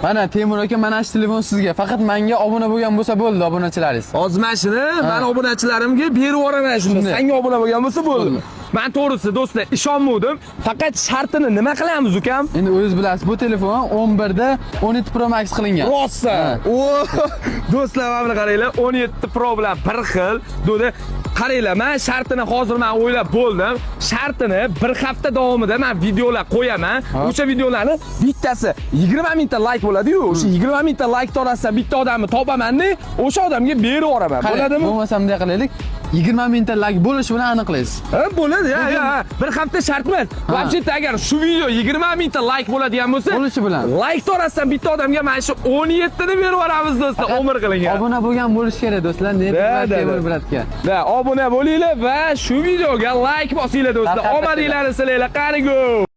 Mana Temur aka, mana shu telefon sizga. Faqat menga obuna bo'lgan bo'lsa bo'ldi, obunachilaringiz. Hozir mana shuni men obunachilarimga berib yuboraman shunda. Senga obuna bo'lgan bo'lsa bo'ldi. Men to'g'risi do'stlar ishonmadim. Faqat shartini nima qilamiz ukam? Endi o'zingiz bilasiz, bu telefon 11 da 17 Pro Max qilingan. Rostdan. O, do'stlar mana qaranglar, 17 Pro bilan bir xil. Do'da qaranglar, men shartini hozir men o'ylab bo'ldim. Shartini bir hafta davomida men videolar qo'yaman. O'sha videolarni bittasi 20 mingta like bo'ladi-yu. O'sha 20 mingta like orasidan bitta odamni topaman-da, o'sha odamga berib yuboraman. Bo'ladimi? Bo'lmasa bunday qilaylik. 20 mingta like bo'lishi bilan aniqlaysiz. Ha, bo'ladi. Ya. Bir hafta shart emas. Вообще-то agar shu video 20 mingta like bo'ladigan bo'lsa, bo'lishi bilan like orasidan bitta odamga mana shu 17 ni berib yuboramiz do'stlar, umr qilingan. Obuna bo'lgan bo'lish kerak do'stlar. Temur bratga. Da, obuna bo'linglar va shu videoga like bosinglar do'stlar. Omadinglarni silanglar. Qani go.